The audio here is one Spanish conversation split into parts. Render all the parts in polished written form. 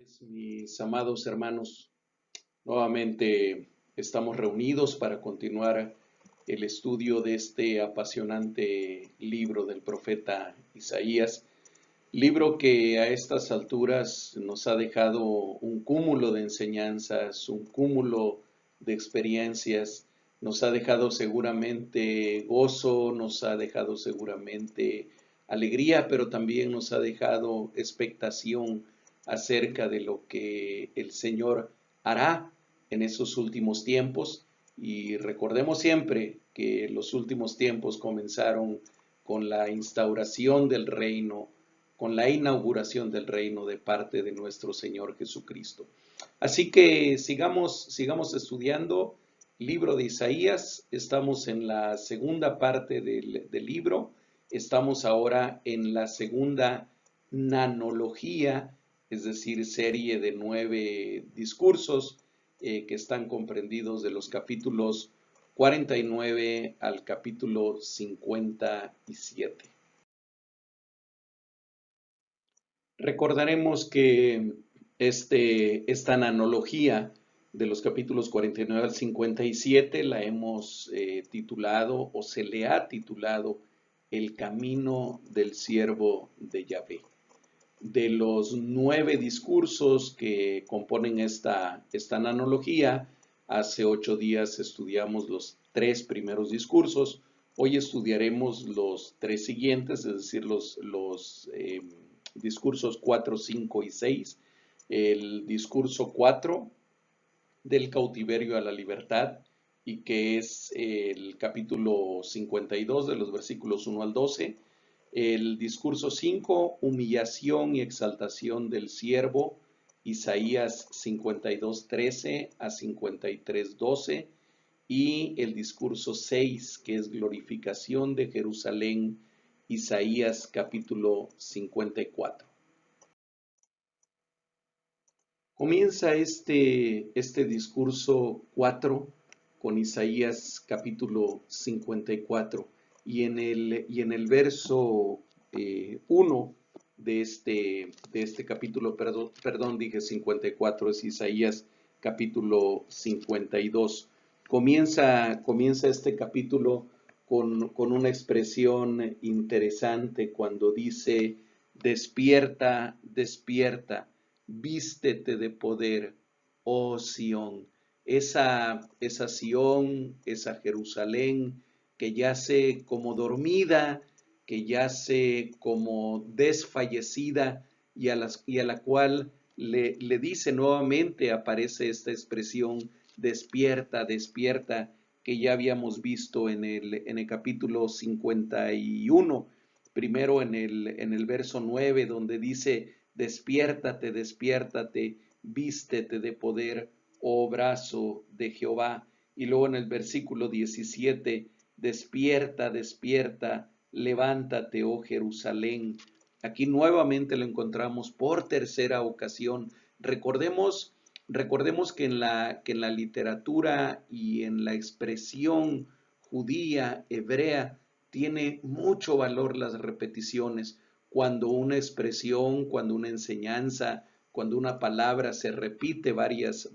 tardes, mis amados hermanos. Nuevamente estamos reunidos para continuar el estudio de este apasionante libro del profeta Isaías, libro que a estas alturas nos ha dejado un cúmulo de enseñanzas, un cúmulo de experiencias, nos ha dejado seguramente gozo, nos ha dejado seguramente alegría, pero también nos ha dejado expectación acerca de lo que el Señor hará en esos últimos tiempos. Y recordemos siempre que los últimos tiempos comenzaron con la instauración del reino, con la inauguración del reino de parte de nuestro Señor Jesucristo. Así que sigamos estudiando libro de Isaías. Estamos en la segunda parte del libro. Estamos ahora en la segunda nanología, es decir, serie de 9 discursos que están comprendidos de los capítulos 49 al capítulo 57. Recordaremos que esta analogía de los capítulos 49 al 57 la hemos titulado, o se le ha titulado, El camino del siervo de Yahvé. De los 9 discursos que componen esta analogía, hace 8 días estudiamos los 3 primeros discursos. Hoy estudiaremos los 3 siguientes, es decir, los discursos 4, 5 y 6. El discurso 4 del cautiverio a la libertad, y que es el capítulo 52 de los versículos 1 al 12. El discurso 5, humillación y exaltación del siervo, Isaías 52, 13 a 53, 12. Y el discurso 6, que es glorificación de Jerusalén, Isaías capítulo 54. Comienza este discurso 4 con Isaías capítulo 54, y en el verso 1 de este capítulo, perdón, dije 54, es Isaías capítulo 52. Comienza este capítulo con una expresión interesante cuando dice: despierta, despierta, vístete de poder, oh Sión. Esa Sión, esa Jerusalén que yace como dormida, que yace como desfallecida, y a la cual le dice nuevamente, aparece esta expresión: despierta, despierta, que ya habíamos visto en el capítulo 51, primero en el verso 9, donde dice: despiértate, despiértate, vístete de poder, oh brazo de Jehová. Y luego en el versículo 17, despierta, despierta, levántate, oh Jerusalén. Aquí nuevamente lo encontramos por tercera ocasión. Recordemos que en la literatura y en la expresión judía, hebrea, tiene mucho valor las repeticiones. Cuando una expresión, cuando una enseñanza, cuando una palabra se repite varias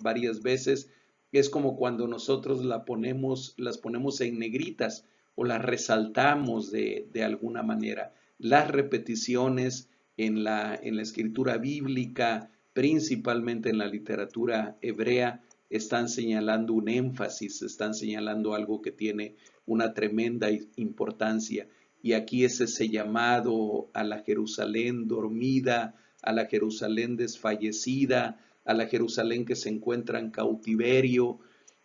veces, es como cuando nosotros las ponemos en negritas o las resaltamos de alguna manera. Las repeticiones en la escritura bíblica, principalmente en la literatura hebrea, están señalando un énfasis, están señalando algo que tiene una tremenda importancia. Y aquí es ese llamado a la Jerusalén dormida, a la Jerusalén desfallecida, a la Jerusalén que se encuentra en cautiverio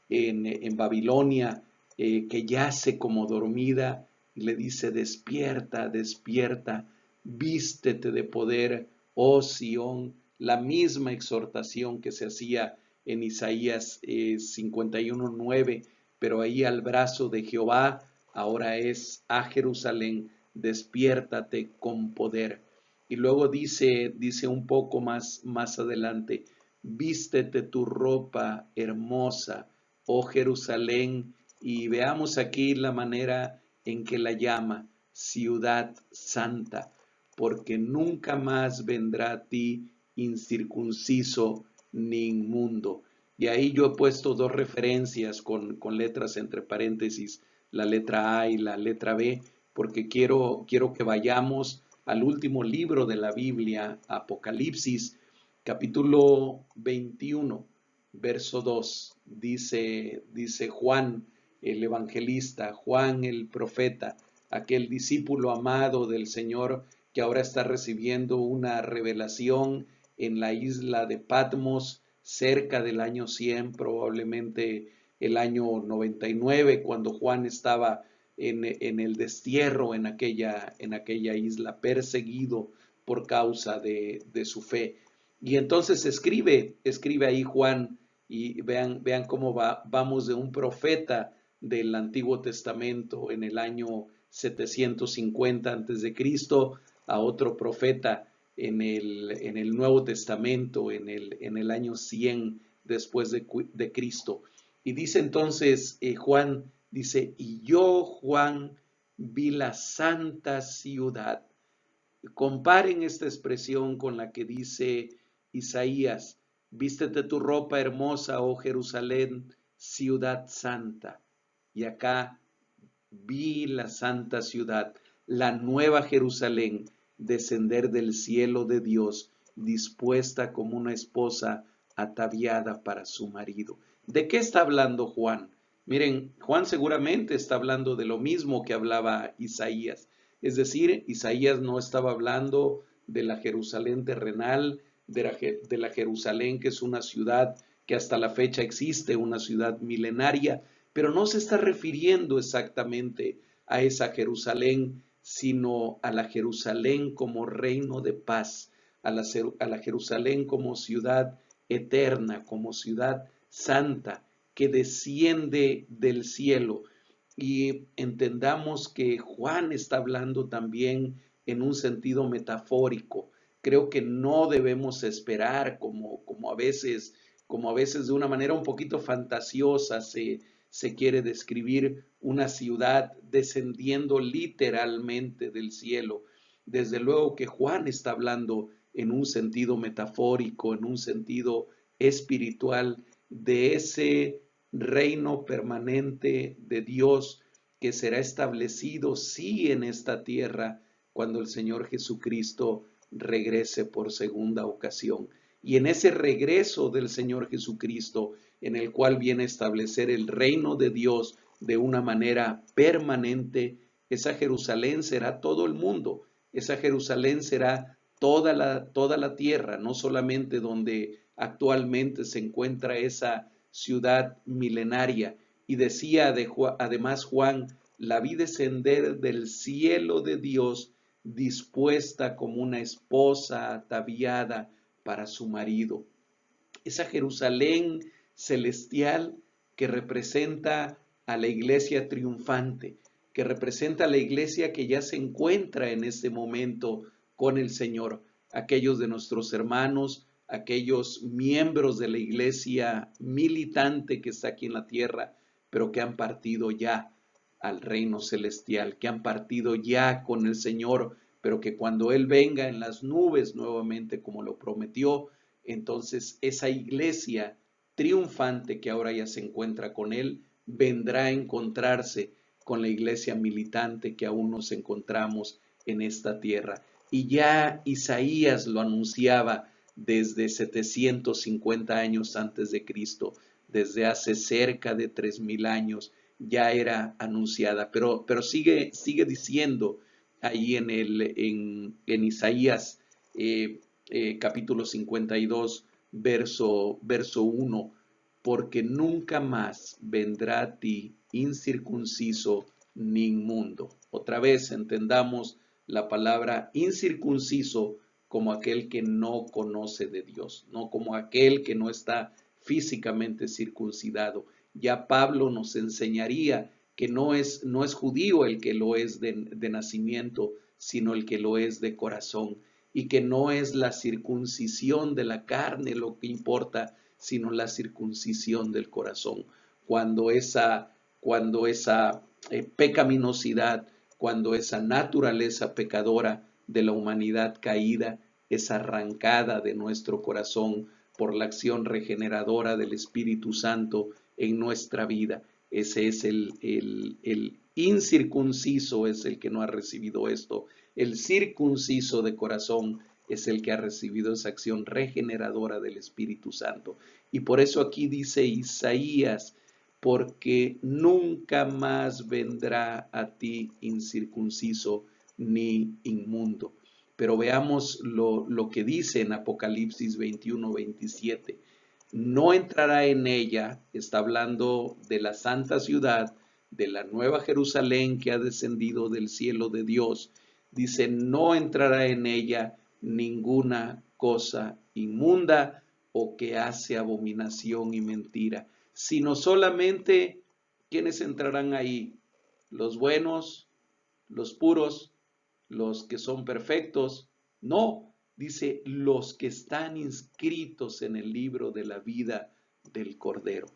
en Babilonia, que yace como dormida, y le dice: despierta, despierta, vístete de poder, oh Sión. La misma exhortación que se hacía en Isaías 51:9, pero ahí al brazo de Jehová, ahora es a Jerusalén: despiértate con poder. Y luego dice un poco más adelante: vístete tu ropa hermosa, oh Jerusalén. Y veamos aquí la manera en que la llama: ciudad santa, porque nunca más vendrá a ti incircunciso ni inmundo. Y ahí yo he puesto dos referencias con letras entre paréntesis, la letra A y la letra B, porque quiero que vayamos al último libro de la Biblia, Apocalipsis, capítulo 21, verso 2. Dice Juan, el evangelista, Juan el profeta, aquel discípulo amado del Señor que ahora está recibiendo una revelación en la isla de Patmos cerca del año 100, probablemente el año 99, cuando Juan estaba en el destierro en aquella isla, perseguido por causa de su fe. Y entonces escribe ahí Juan, y vean cómo vamos de un profeta del Antiguo Testamento en el año 750 antes de Cristo a otro profeta en el Nuevo Testamento en el año 100 después de Cristo. Y dice entonces Juan, dice, y yo, Juan, vi la santa ciudad. Comparen esta expresión con la que dice Isaías, vístete tu ropa hermosa, oh Jerusalén, ciudad santa. Y acá vi la santa ciudad, la nueva Jerusalén, descender del cielo de Dios, dispuesta como una esposa ataviada para su marido. ¿De qué está hablando Juan? Miren, Juan seguramente está hablando de lo mismo que hablaba Isaías. Es decir, Isaías no estaba hablando de la Jerusalén terrenal, de la Jerusalén que es una ciudad que hasta la fecha existe, una ciudad milenaria, pero no se está refiriendo exactamente a esa Jerusalén, sino a la Jerusalén como reino de paz, a la Jerusalén como ciudad eterna, como ciudad santa, que desciende del cielo. Y entendamos que Juan está hablando también en un sentido metafórico. Creo que no debemos esperar como a veces de una manera un poquito fantasiosa se quiere describir una ciudad descendiendo literalmente del cielo. Desde luego que Juan está hablando en un sentido metafórico, en un sentido espiritual, de ese reino permanente de Dios que será establecido sí en esta tierra cuando el Señor Jesucristo regrese por segunda ocasión. Y en ese regreso del Señor Jesucristo, en el cual viene a establecer el reino de Dios de una manera permanente, esa Jerusalén será todo el mundo, esa Jerusalén será toda la tierra, no solamente donde actualmente se encuentra esa ciudad milenaria. Y decía además Juan, la vi descender del cielo de Dios, dispuesta como una esposa ataviada para su marido. Esa Jerusalén celestial que representa a la iglesia triunfante, que representa a la iglesia que ya se encuentra en este momento con el Señor, aquellos de nuestros hermanos, aquellos miembros de la iglesia militante que está aquí en la tierra, pero que han partido ya al reino celestial, que han partido ya con el Señor, pero que cuando Él venga en las nubes nuevamente como lo prometió, entonces esa iglesia triunfante que ahora ya se encuentra con Él, vendrá a encontrarse con la iglesia militante que aún nos encontramos en esta tierra. Y ya Isaías lo anunciaba desde 750 años antes de Cristo, desde hace cerca de 3000 años ya era anunciada, pero sigue diciendo ahí en Isaías capítulo 52, verso 1, porque nunca más vendrá a ti incircunciso ni inmundo. Otra vez entendamos la palabra incircunciso como aquel que no conoce de Dios, no como aquel que no está físicamente circuncidado. Ya Pablo nos enseñaría que no es judío el que lo es de nacimiento, sino el que lo es de corazón, y que no es la circuncisión de la carne lo que importa, sino la circuncisión del corazón. Cuando esa pecaminosidad, cuando esa naturaleza pecadora de la humanidad caída es arrancada de nuestro corazón por la acción regeneradora del Espíritu Santo en nuestra vida. Ese es el incircunciso, es el que no ha recibido esto. El circunciso de corazón es el que ha recibido esa acción regeneradora del Espíritu Santo. Y por eso aquí dice Isaías, porque nunca más vendrá a ti incircunciso ni inmundo. Pero veamos lo que dice en Apocalipsis 21-27. No entrará en ella, está hablando de la santa ciudad, de la nueva Jerusalén que ha descendido del cielo de Dios. Dice, no entrará en ella ninguna cosa inmunda o que hace abominación y mentira, sino solamente quienes entrarán ahí, los buenos, los puros, los que son perfectos. No, dice los que están inscritos en el libro de la vida del Cordero.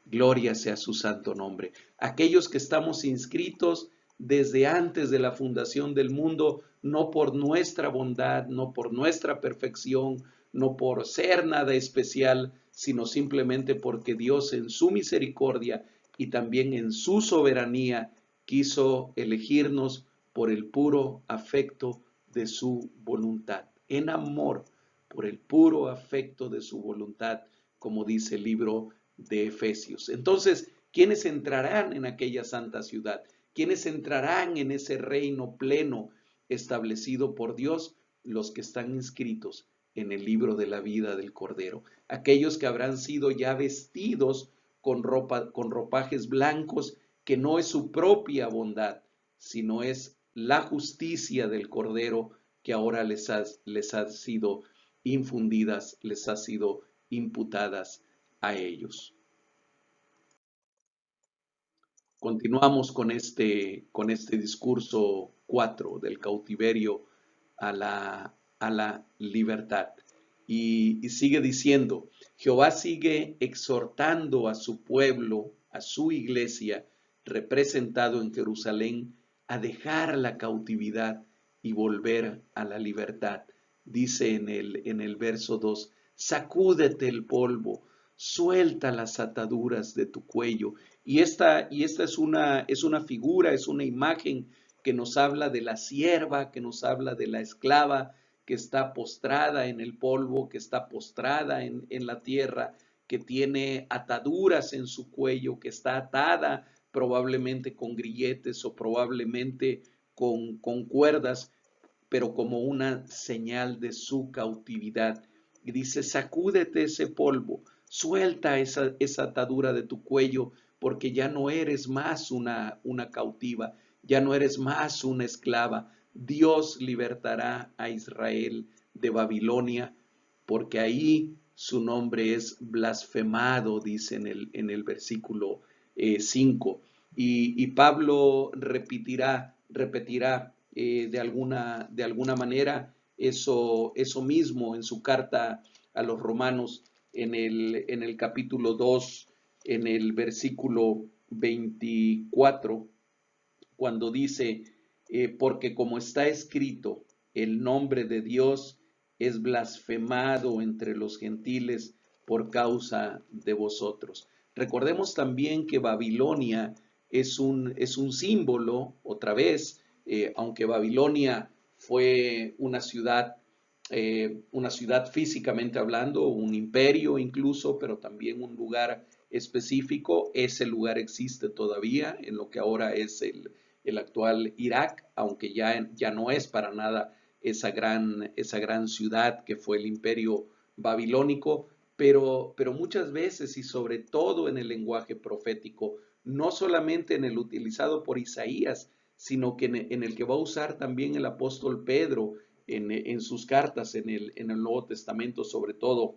Gloria sea su santo nombre. Aquellos que estamos inscritos desde antes de la fundación del mundo, no por nuestra bondad, no por nuestra perfección, no por ser nada especial, sino simplemente porque Dios en su misericordia y también en su soberanía quiso elegirnos por el puro afecto de su voluntad, en amor, por el puro afecto de su voluntad, como dice el libro de Efesios. Entonces, ¿quiénes entrarán en aquella santa ciudad? ¿Quiénes entrarán en ese reino pleno establecido por Dios? Los que están inscritos en el libro de la vida del Cordero. Aquellos que habrán sido ya vestidos con ropajes blancos, que no es su propia bondad, sino es la justicia del Cordero que ahora les ha sido infundidas, les ha sido imputadas a ellos. Continuamos con este discurso 4 del cautiverio a la libertad. Y sigue diciendo, Jehová sigue exhortando a su pueblo, a su iglesia, representado en Jerusalén, a dejar la cautividad y volver a la libertad. Dice en el verso 2, sacúdete el polvo, suelta las ataduras de tu cuello. Y esta es una figura, es una imagen que nos habla de la sierva, que nos habla de la esclava que está postrada en el polvo, que está postrada en la tierra, que tiene ataduras en su cuello, que está atada probablemente con grilletes o probablemente con cuerdas, pero como una señal de su cautividad. Y dice, sacúdete ese polvo, suelta esa atadura de tu cuello, porque ya no eres más una cautiva, ya no eres más una esclava. Dios libertará a Israel de Babilonia, porque ahí su nombre es blasfemado, dice en el versículo 5. Y Pablo repetirá de alguna manera eso mismo en su carta a los romanos en el capítulo 2, en el versículo 24, cuando dice, porque como está escrito, el nombre de Dios es blasfemado entre los gentiles por causa de vosotros. Recordemos también que Babilonia es un símbolo, otra vez, aunque Babilonia fue una ciudad físicamente hablando, un imperio incluso, pero también un lugar específico. Ese lugar existe todavía en lo que ahora es el actual Irak, aunque ya no es para nada esa gran ciudad que fue el imperio babilónico, pero muchas veces y sobre todo en el lenguaje profético, no solamente en el utilizado por Isaías, sino que en el que va a usar también el apóstol Pedro en sus cartas en el Nuevo Testamento, sobre todo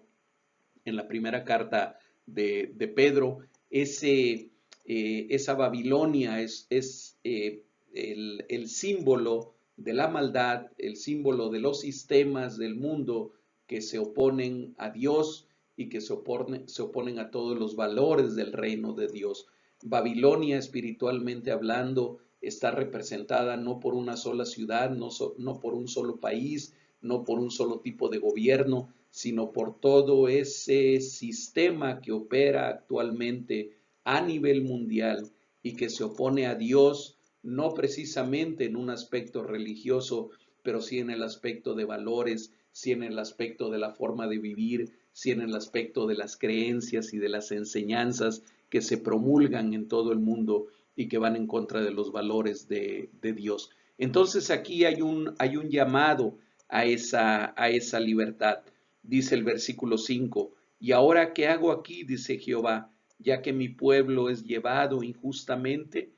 en la primera carta de Pedro. Esa Babilonia es el símbolo de la maldad, el símbolo de los sistemas del mundo que se oponen a Dios y que se oponen a todos los valores del reino de Dios. Babilonia, espiritualmente hablando, está representada no por una sola ciudad, no por un solo país, no por un solo tipo de gobierno, sino por todo ese sistema que opera actualmente a nivel mundial y que se opone a Dios, no precisamente en un aspecto religioso, pero sí en el aspecto de valores, sí en el aspecto de la forma de vivir, sí en el aspecto de las creencias y de las enseñanzas que se promulgan en todo el mundo y que van en contra de los valores de Dios. Entonces aquí hay un llamado a esa libertad. Dice el versículo 5, y ahora ¿qué hago aquí? Dice Jehová, ya que mi pueblo es llevado injustamente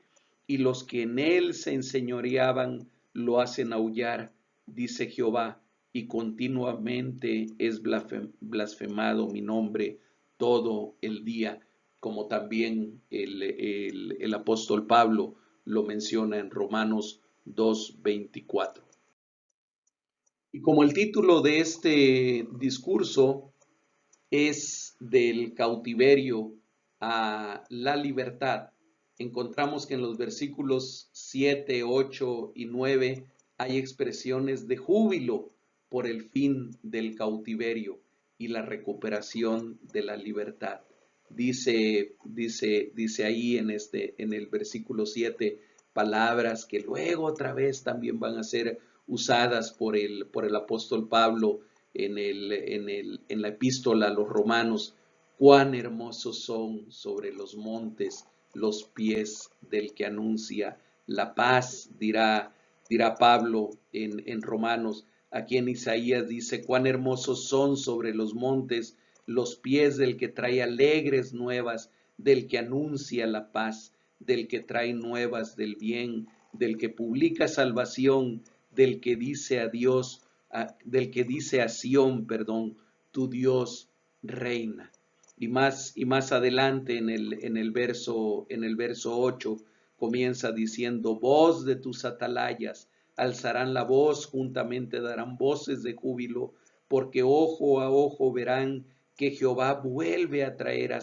y los que en él se enseñoreaban lo hacen aullar, dice Jehová, y continuamente es blasfemado mi nombre todo el día, como también el apóstol Pablo lo menciona en Romanos 2:24. Y como el título de este discurso es del cautiverio a la libertad, encontramos que en los versículos 7, 8 y 9 hay expresiones de júbilo por el fin del cautiverio y la recuperación de la libertad. Dice ahí en el versículo 7 palabras que luego otra vez también van a ser usadas por el apóstol Pablo en la epístola a los romanos. Cuán hermosos son sobre los montes los pies del que anuncia la paz, dirá Pablo en Romanos. Aquí en Isaías dice, cuán hermosos son sobre los montes los pies del que trae alegres nuevas, del que anuncia la paz, del que trae nuevas del bien, del que publica salvación, del que dice a Dios, del que dice a Sión, perdón, tu Dios reina. Y más adelante en el verso 8 comienza diciendo, voz de tus atalayas, alzarán la voz, juntamente darán voces de júbilo, porque ojo a ojo verán que Jehová vuelve a traer a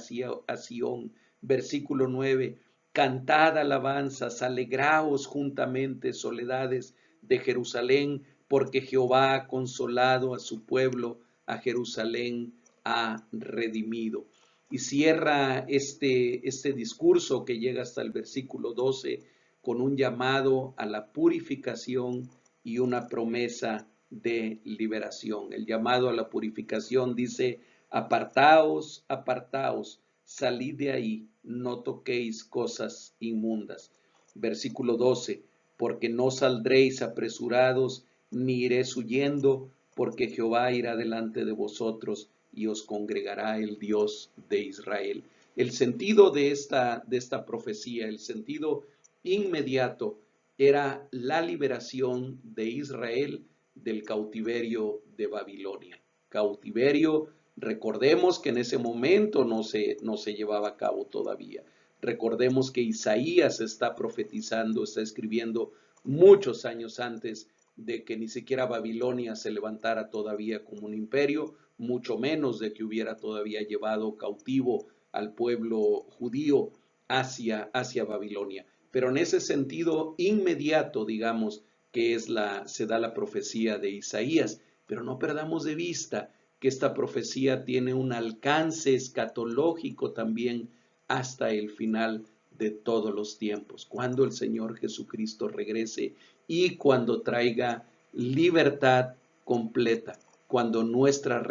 Sión. Versículo 9, cantad alabanzas, alegraos juntamente, soledades de Jerusalén, porque Jehová ha consolado a su pueblo, a Jerusalén ha redimido. Y cierra este discurso que llega hasta el versículo 12 con un llamado a la purificación y una promesa de liberación. El llamado a la purificación dice, apartaos, apartaos, salid de ahí, no toquéis cosas inmundas. Versículo 12, porque no saldréis apresurados, ni iréis huyendo, porque Jehová irá delante de vosotros y os congregará el Dios de Israel. El sentido de esta profecía, el sentido inmediato, era la liberación de Israel del cautiverio de Babilonia. Cautiverio, recordemos que en ese momento no se llevaba a cabo todavía. Recordemos que Isaías está profetizando, está escribiendo muchos años antes de que ni siquiera Babilonia se levantara todavía como un imperio, mucho menos de que hubiera todavía llevado cautivo al pueblo judío hacia Babilonia. Pero en ese sentido inmediato, digamos, que se da la profecía de Isaías, pero no perdamos de vista que esta profecía tiene un alcance escatológico también hasta el final de todos los tiempos, cuando el Señor Jesucristo regrese y cuando traiga libertad completa, cuando nuestra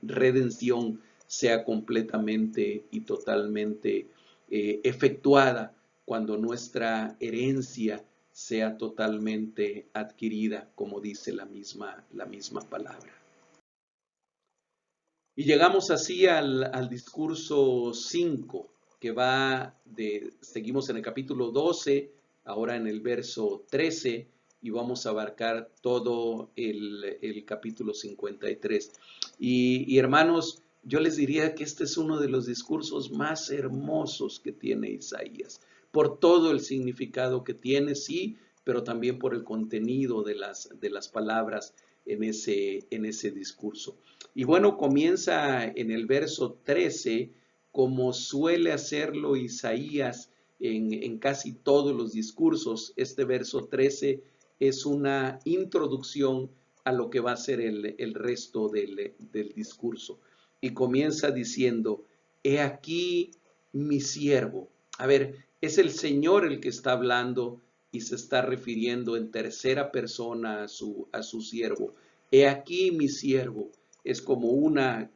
redención sea completamente y totalmente efectuada, cuando nuestra herencia sea totalmente adquirida, como dice la misma palabra. Y llegamos así al discurso 5, que seguimos en el capítulo 12, ahora en el verso 13, y vamos a abarcar todo el capítulo 53. Y hermanos, yo les diría que este es uno de los discursos más hermosos que tiene Isaías, por todo el significado que tiene, sí, pero también por el contenido de las palabras en ese discurso. Y bueno, comienza en el verso 13, como suele hacerlo Isaías en casi todos los discursos. Este verso 13 es una introducción a lo que va a ser el resto del discurso. Y comienza diciendo, he aquí mi siervo. A ver, es el Señor el que está hablando y se está refiriendo en tercera persona a su siervo. He aquí mi siervo. Es como una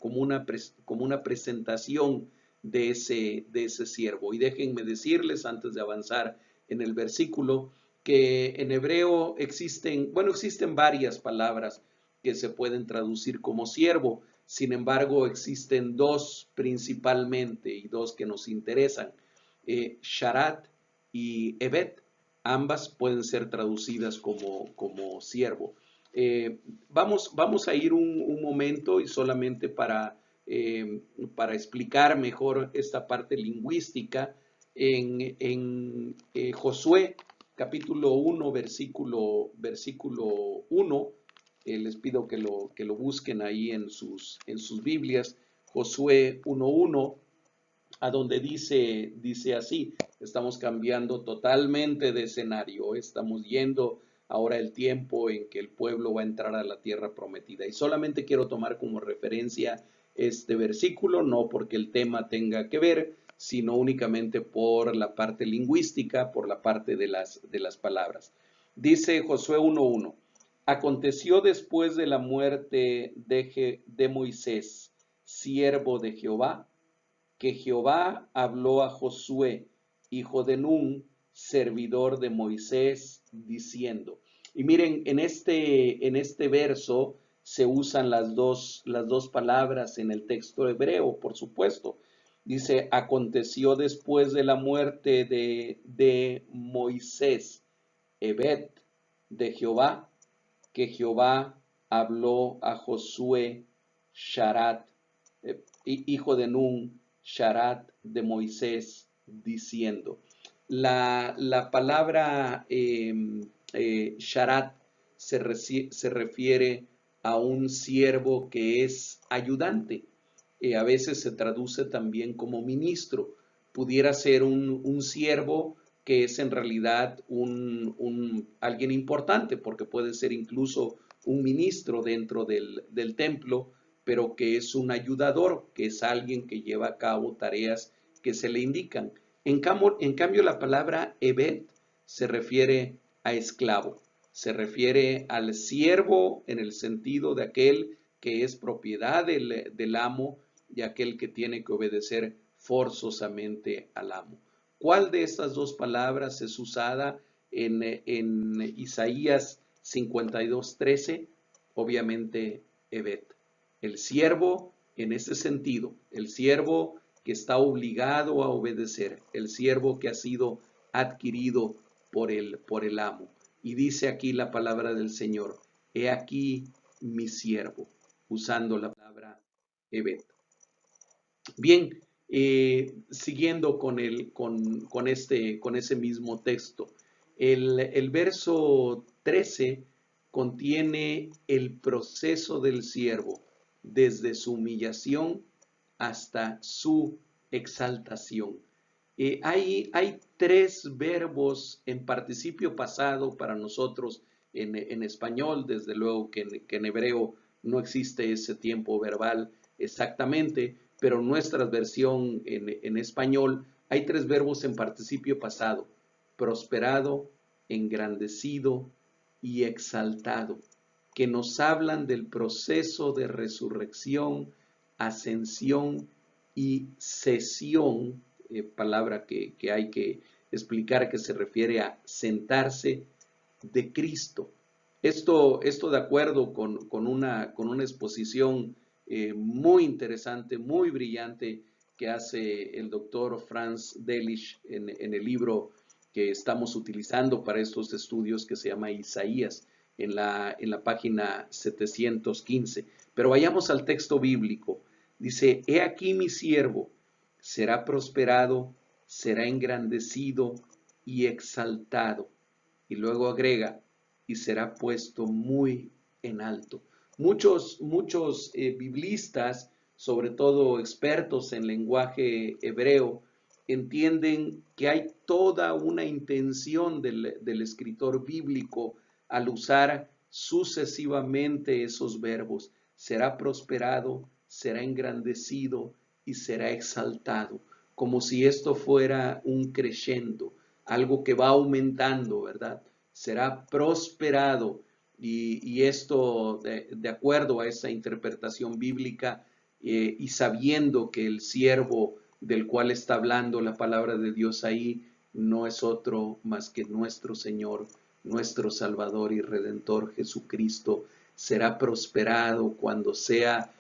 presentación de ese siervo. Y déjenme decirles, antes de avanzar en el versículo, que en hebreo existen varias palabras que se pueden traducir como siervo. Sin embargo, existen dos principalmente y dos que nos interesan, sharat y evet. Ambas pueden ser traducidas como siervo. Vamos a ir un momento y solamente para explicar mejor esta parte lingüística en Josué capítulo 1, versículo 1. Les pido que lo busquen ahí en sus Biblias. Josué 1:1, a donde dice así. Estamos cambiando totalmente de escenario. Estamos yendo ahora el tiempo en que el pueblo va a entrar a la tierra prometida. Y solamente quiero tomar como referencia este versículo, no porque el tema tenga que ver, sino únicamente por la parte lingüística, por la parte de las palabras. Dice Josué 1:1, aconteció después de la muerte de Moisés, siervo de Jehová, que Jehová habló a Josué, hijo de Nun, servidor de Moisés, diciendo. Y miren, en este verso se usan las dos palabras en el texto hebreo, por supuesto. Dice, aconteció después de la muerte de Moisés, Evet, de Jehová, que Jehová habló a Josué, Sharat, hijo de Nun, Sharat de Moisés, diciendo. La palabra Sharat se refiere a un siervo que es ayudante. A veces se traduce también como ministro. Pudiera ser un siervo que es en realidad alguien importante, porque puede ser incluso un ministro dentro del templo, pero que es un ayudador, que es alguien que lleva a cabo tareas que se le indican. En cambio la palabra Evet se refiere a esclavo, se refiere al siervo en el sentido de aquel que es propiedad del amo y aquel que tiene que obedecer forzosamente al amo. ¿Cuál de estas dos palabras es usada en Isaías 52:13? Obviamente, Evet. El siervo en ese sentido, el siervo que está obligado a obedecer, el siervo que ha sido adquirido por el amo. Y dice aquí la palabra del Señor, he aquí mi siervo, usando la palabra Evet. Bien, siguiendo con ese mismo texto, el verso 13 contiene el proceso del siervo desde su humillación hasta su exaltación. Hay tres verbos en participio pasado para nosotros en español, desde luego que en hebreo no existe ese tiempo verbal exactamente, pero en nuestra versión en español hay tres verbos en participio pasado: prosperado, engrandecido y exaltado, que nos hablan del proceso de resurrección, ascensión y cesión, palabra que hay que explicar, que se refiere a sentarse de Cristo. Esto de acuerdo con una exposición muy interesante, muy brillante, que hace el doctor Franz Delitzsch en el libro que estamos utilizando para estos estudios, que se llama Isaías, en la página 715. Pero vayamos al texto bíblico. Dice, he aquí mi siervo, será prosperado, será engrandecido y exaltado. Y luego agrega, y será puesto muy en alto. Muchos biblistas, sobre todo expertos en lenguaje hebreo, entienden que hay toda una intención del escritor bíblico al usar sucesivamente esos verbos. Será prosperado, será engrandecido y será exaltado, como si esto fuera un crescendo, algo que va aumentando, ¿verdad? Será prosperado y esto de acuerdo a esa interpretación bíblica y sabiendo que el siervo del cual está hablando la palabra de Dios ahí no es otro más que nuestro Señor, nuestro Salvador y Redentor Jesucristo, será prosperado cuando sea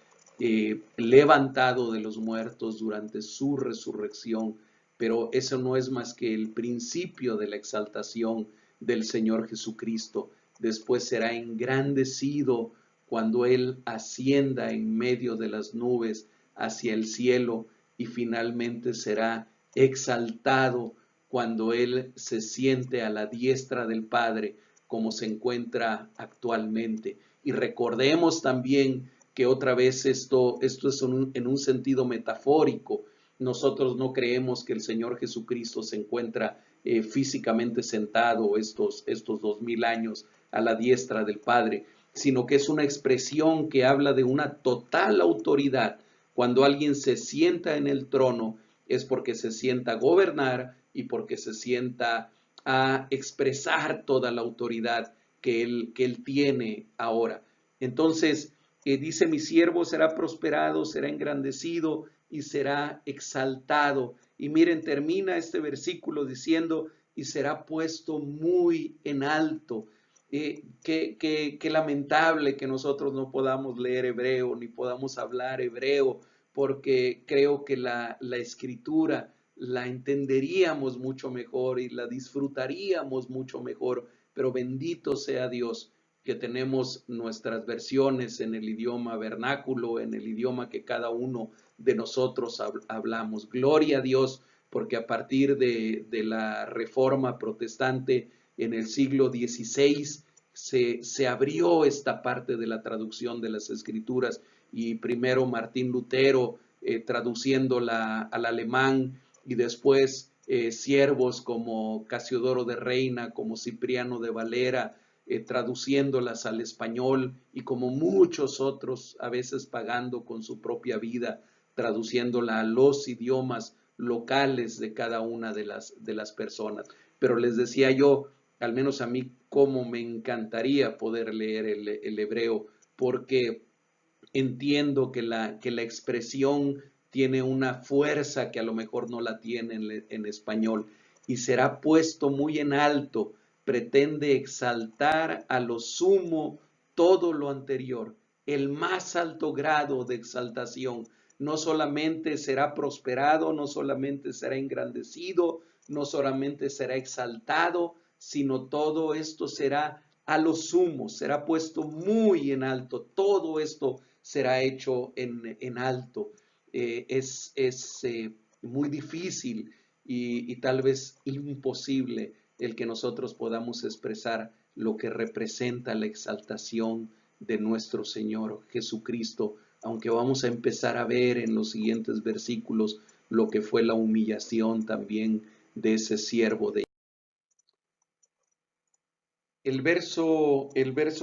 levantado de los muertos durante su resurrección, pero eso no es más que el principio de la exaltación del Señor Jesucristo. Después será engrandecido cuando Él ascienda en medio de las nubes hacia el cielo y finalmente será exaltado cuando Él se siente a la diestra del Padre como se encuentra actualmente. Y recordemos también que otra vez esto es en un sentido metafórico. Nosotros no creemos que el Señor Jesucristo se encuentra físicamente sentado estos 2000 años a la diestra del Padre, sino que es una expresión que habla de una total autoridad. Cuando alguien se sienta en el trono es porque se sienta a gobernar y porque se sienta a expresar toda la autoridad que él tiene ahora. Entonces, dice, mi siervo será prosperado, será engrandecido y será exaltado. Y miren, termina este versículo diciendo, y será puesto muy en alto. Qué lamentable que nosotros no podamos leer hebreo ni podamos hablar hebreo, porque creo que la escritura la entenderíamos mucho mejor y la disfrutaríamos mucho mejor, pero bendito sea Dios que tenemos nuestras versiones en el idioma vernáculo, en el idioma que cada uno de nosotros hablamos. Gloria a Dios, porque a partir de la Reforma Protestante en el siglo XVI se abrió esta parte de la traducción de las Escrituras y primero Martín Lutero traduciéndola al alemán y después siervos como Casiodoro de Reina, como Cipriano de Valera, traduciéndolas al español y como muchos otros, a veces pagando con su propia vida, traduciéndola a los idiomas locales de cada una de las personas. Pero les decía yo, al menos a mí, cómo me encantaría poder leer el hebreo, porque entiendo que la expresión tiene una fuerza que a lo mejor no la tiene en español y será puesto muy en alto, pretende exaltar a lo sumo todo lo anterior, el más alto grado de exaltación. No solamente será prosperado, no solamente será engrandecido, no solamente será exaltado, sino todo esto será a lo sumo, será puesto muy en alto. Todo esto será hecho en alto. Es muy difícil y tal vez imposible el que nosotros podamos expresar lo que representa la exaltación de nuestro Señor Jesucristo, aunque vamos a empezar a ver en los siguientes versículos lo que fue la humillación también de ese siervo de el verso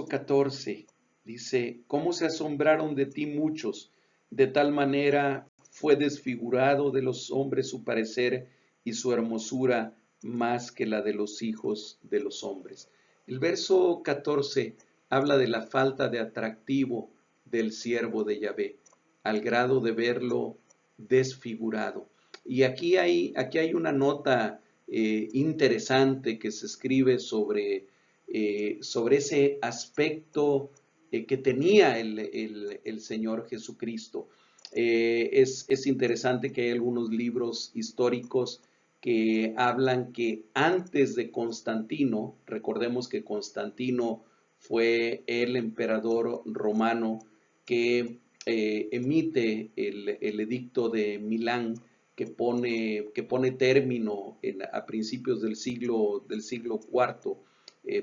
14 dice, ¿cómo se asombraron de ti muchos? De tal manera fue desfigurado de los hombres su parecer y su hermosura más que la de los hijos de los hombres. El verso 14 habla de la falta de atractivo del siervo de Yahvé, al grado de verlo desfigurado. Y aquí hay una nota interesante que se escribe sobre ese aspecto que tenía el Señor Jesucristo. Es interesante que hay algunos libros históricos que hablan que antes de Constantino, recordemos que Constantino fue el emperador romano que emite el edicto de Milán que pone término a principios del siglo IV,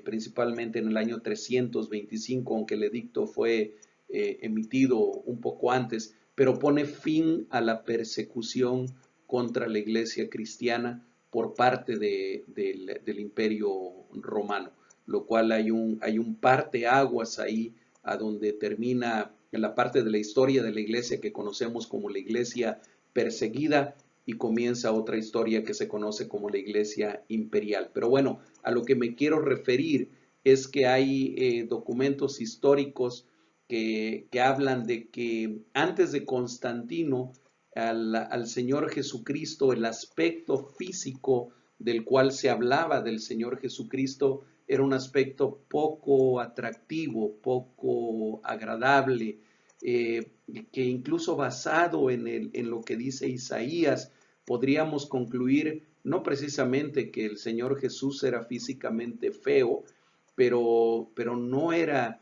principalmente en el año 325, aunque el edicto fue emitido un poco antes, pero pone fin a la persecución contra la iglesia cristiana por parte del imperio romano. lo cual hay un parteaguas ahí a donde termina la parte de la historia de la iglesia que conocemos como la iglesia perseguida y comienza otra historia que se conoce como la iglesia imperial. Pero bueno, a lo que me quiero referir es que hay documentos históricos que hablan de que antes de Constantino, al Señor Jesucristo, el aspecto físico del cual se hablaba del Señor Jesucristo era un aspecto poco atractivo, poco agradable, que incluso basado en lo que dice Isaías, podríamos concluir no precisamente que el Señor Jesús era físicamente feo, pero no era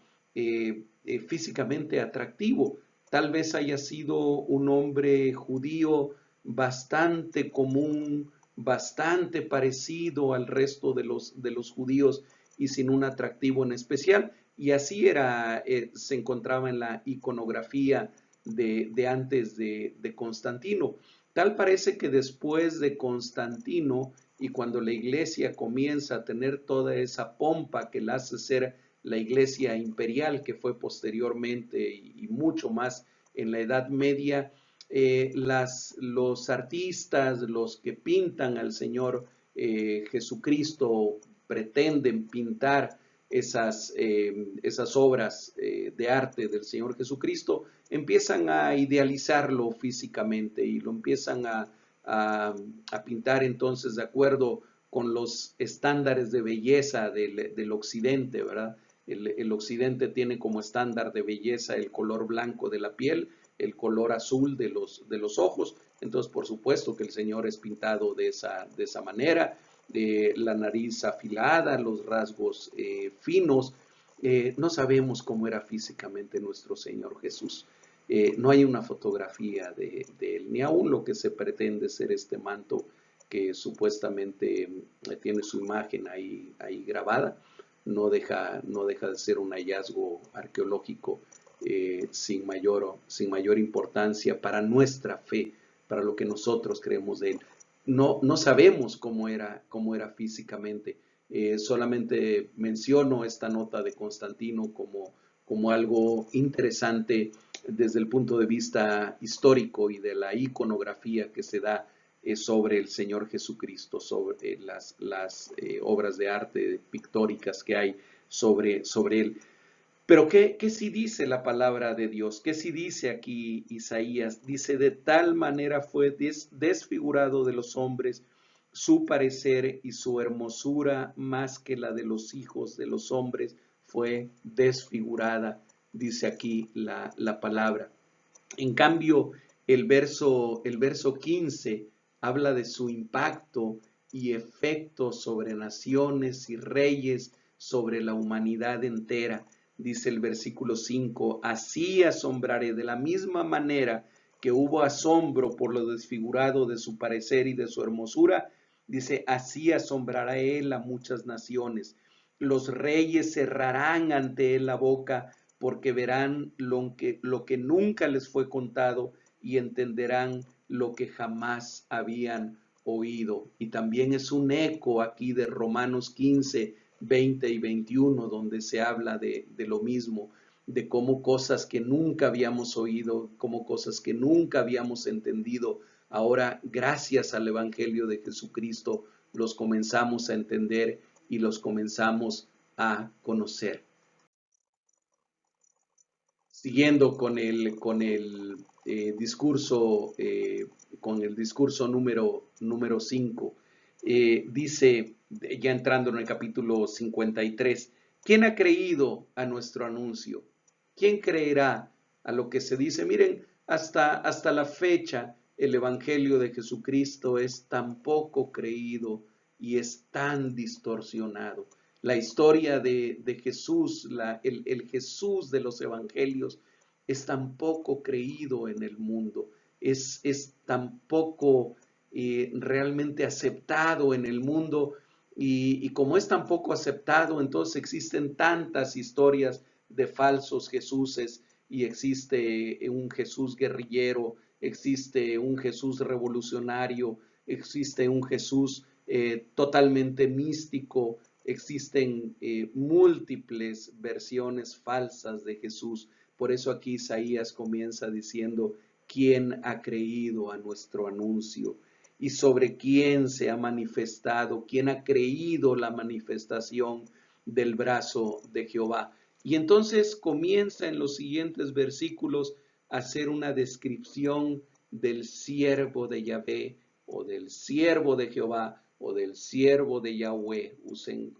físicamente atractivo. Tal vez haya sido un hombre judío bastante común, bastante parecido al resto de los judíos y sin un atractivo en especial. Y así era, se encontraba en la iconografía de antes de Constantino. Tal parece que después de Constantino y cuando la iglesia comienza a tener toda esa pompa que la hace ser la iglesia imperial, que fue posteriormente y mucho más en la Edad Media, los artistas, los que pintan al Señor Jesucristo, pretenden pintar esas obras de arte del Señor Jesucristo, empiezan a idealizarlo físicamente y lo empiezan a pintar entonces de acuerdo con los estándares de belleza del occidente, ¿verdad? El occidente tiene como estándar de belleza el color blanco de la piel, el color azul de los ojos. Entonces, por supuesto que el Señor es pintado de esa manera, la nariz afilada, los rasgos finos. No sabemos cómo era físicamente nuestro Señor Jesús. No hay una fotografía de él, ni aún lo que se pretende ser este manto que supuestamente tiene su imagen ahí grabada. No deja de ser un hallazgo arqueológico sin mayor importancia para nuestra fe, para lo que nosotros creemos de él. No sabemos cómo era físicamente. Solamente menciono esta nota de Constantino como algo interesante desde el punto de vista histórico y de la iconografía que se da sobre el Señor Jesucristo, sobre las obras de arte pictóricas que hay sobre él. Pero ¿qué sí dice la palabra de Dios? ¿Qué sí dice aquí Isaías? Dice, de tal manera fue desfigurado de los hombres su parecer y su hermosura más que la de los hijos de los hombres fue desfigurada, dice aquí la palabra. En cambio, el verso 15 habla de su impacto y efecto sobre naciones y reyes, sobre la humanidad entera. Dice el versículo 5, así asombraré de la misma manera que hubo asombro por lo desfigurado de su parecer y de su hermosura. Dice, así asombrará él a muchas naciones. Los reyes cerrarán ante él la boca porque verán lo que nunca les fue contado y entenderán lo que jamás habían oído. Y también es un eco aquí de Romanos 15, 20 y 21, donde se habla de lo mismo, de cómo cosas que nunca habíamos oído, cómo cosas que nunca habíamos entendido, ahora gracias al Evangelio de Jesucristo los comenzamos a entender y los comenzamos a conocer. Siguiendo con el discurso número 5, dice, ya entrando en el capítulo 53, ¿quién ha creído a nuestro anuncio? ¿Quién creerá a lo que se dice? Miren, hasta la fecha el Evangelio de Jesucristo es tan poco creído y es tan distorsionado. La historia de Jesús, el Jesús de los evangelios, es tan poco creído en el mundo, es tan poco realmente aceptado en el mundo y como es tan poco aceptado, entonces existen tantas historias de falsos Jesuses y existe un Jesús guerrillero, existe un Jesús revolucionario, existe un Jesús totalmente místico, existen múltiples versiones falsas de Jesús. Por eso aquí Isaías comienza diciendo, ¿quién ha creído a nuestro anuncio? Y sobre quién se ha manifestado, quién ha creído la manifestación del brazo de Jehová. Y entonces comienza en los siguientes versículos a hacer una descripción del siervo de Yahvé, o del siervo de Jehová, o del siervo de Yahweh. Usen